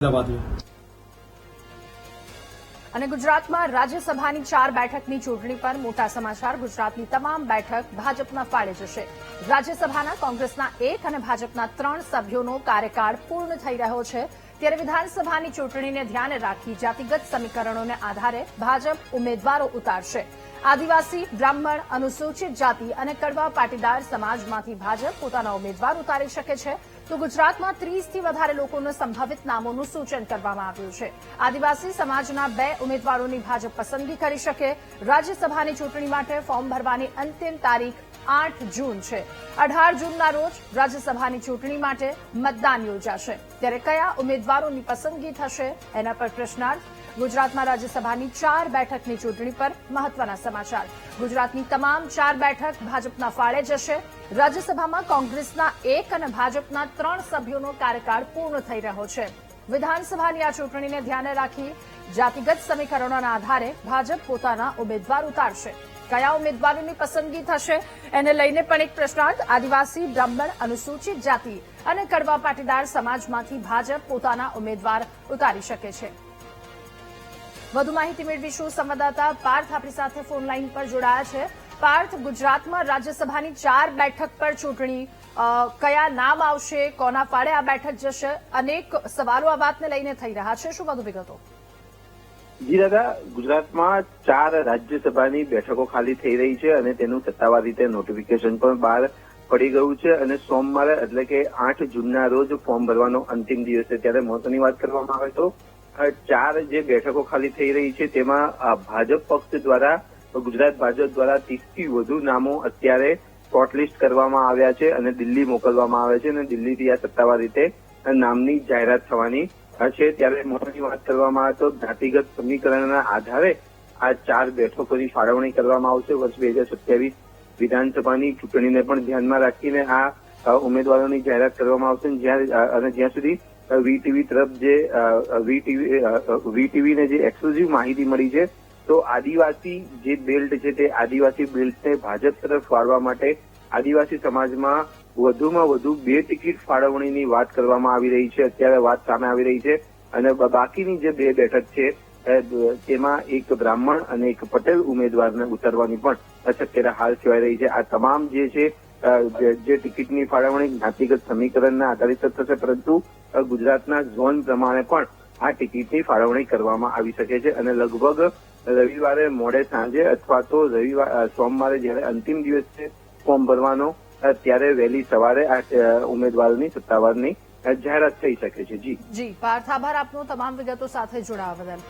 અને ગુજરાતમાં રાજ્યસભાની 4 બેઠકની ચૂંટણી પર મોટા સમાચાર। ગુજરાતની તમામ બેઠક ભાજપના ફાળે જશે। રાજ્યસભાના કોંગ્રેસના 1 અને ભાજપના 3 સભ્યોનો કાર્યકાળ પૂર્ણ થઈ રહ્યો છે, ત્યારે વિધાનસભાની ચૂંટણીને ધ્યાને રાખી જાતિગત સમીકરણોને આધારે ભાજપ ઉમેદવારો ઉતારશે। આદિવાસી, બ્રાહ્મણ, અનુસૂચિત જાતિ અને કડવા પાટીદાર સમાજમાંથી ભાજપ પોતાના ઉમેદવાર ઉતારી શકે છે, તો ગુજરાતમાં 30થી વધારે લોકોના સંભવિત નામોનું સૂચન કરવામાં આવ્યું છે। આદિવાસી સમાજના 2 ઉમેદવારોની ભાજપ પસંદગી કરી શકે। રાજ્યસભાની ચૂંટણી માટે ફોર્મ ભરવાની અંતિમ તારીખ 8 જૂન છે। 18 જૂનના રોજ રાજ્યસભાની ચૂંટણી માટે મતદાન યોજાશે, ત્યારે કયા ઉમેદવારોની પસંદગી થશે એના પર પ્રશ્નાર્થ। ગુજરાતમાં રાજ્યસભાની 4 બેઠકની ચૂંટણી પર મહત્વના સમાચાર। ગુજરાતની તમામ 4 બેઠક ભાજપના ફાળે જશે। રાજ્યસભામાં કોંગ્રેસના 1 અને ભાજપના 3 સભ્યોનો કાર્યકાળ પૂર્ણ થઈ રહ્યો છે। વિધાનસભાની આ ચૂંટણીને ધ્યાને રાખી જાતિગત સમીકરણોના આધારે ભાજપ પોતાના ઉમેદવાર ઉતારશે। કયા ઉમેદવારોની પસંદગી થશે એને લઈને પણ એક પ્રશ્નાર્થ। આદિવાસી, બ્રાહ્મણ, અનુસૂચિત જાતિ અને કડવા પાટીદાર સમાજમાંથી ભાજપ પોતાના ઉમેદવાર ઉતારી શકે છે। વધુ માહિતી મેળવીશું। સંવાદદાતા પાર્થ આપણી સાથે ફોન લાઈન પર જોડાયા છે। પાર્થ, ગુજરાતમાં રાજ્યસભાની 4 બેઠક પર ચૂંટણી, કયા નામ આવશે, કોના ફાળે આ બેઠક જશે, અનેક સવાલો આ વાતને લઈને થઈ રહ્યા છે, શું વધુ વિગતો? જી દાદા, ગુજરાતમાં 4 રાજ્યસભાની બેઠકો ખાલી થઈ રહી છે અને તેનું સત્તાવાર રીતે નોટિફિકેશન પણ બહાર પડી ગયું છે અને સોમવારે એટલે કે 8 જૂનના રોજ ફોર્મ ભરવાનો અંતિમ દિવસ છે। ત્યારે મહત્વની વાત કરવામાં આવે તો 4 જે બેઠકો ખાલી થઈ રહી છે તેમાં ભાજપ પક્ષ દ્વારા, ગુજરાત ભાજપ દ્વારા 30થી વધુ નામો અત્યારે શોર્ટલિસ્ટ કરવામાં આવ્યા છે અને દિલ્હી મોકલવામાં આવે છે અને દિલ્હીથી આ સત્તાવાર રીતે નામની જાહેરાત થવાની છે। ત્યારે મહત્વની વાત કરવામાં આવે તો જાતિગત સમીકરણના આધારે આ 4 બેઠકોની ફાળવણી કરવામાં આવશે। વર્ષ 2027 વિધાનસભાની ચૂંટણીને પણ ધ્યાનમાં રાખીને આ ઉમેદવારોની જાહેરાત કરવામાં આવશે। જ્યાં સુધી વીટીવી તરફ જે વીટીવીને જે એક્સક્લુઝિવ માહિતી મળી છે તો આદિવાસી જે બેલ્ટ છે તે આદિવાસી બેલ્ટને ભાજપ તરફ વાળવા માટે આદિવાસી સમાજમાં વધુમાં વધુ 2 ટિકિટ ફાળવણીની વાત કરવામાં આવી રહી છે। અત્યારે વાત સામે આવી રહી છે અને બાકીની જે 2 બેઠક છે તેમાં એક બ્રાહ્મણ અને એક પટેલ ઉમેદવારને ઉતારવાની પણ શક્યતા હાલ સેવાઈ રહી છે। આ તમામ જે છે જે ટિકિટની ફાળવણી જ્ઞાતિગત સમીકરણના આધારિત થશે, પરંતુ ગુજરાતના ઝોન પ્રમાણે પણ આ ટિકિટની ફાળવણી કરવામાં આવી શકે છે અને લગભગ રવિવારે મોડે સાંજે અથવા તો સોમવારે જ્યારે અંતિમ દિવસ છે ફોર્મ ભરવાનો, ત્યારે વહેલી સવારે આ ઉમેદવારોની સત્તાવારની જાહેરાત થઈ શકે છે। જી પાર્થ, આભાર આપનો તમામ વિગતો સાથે જોડાવા બદલ।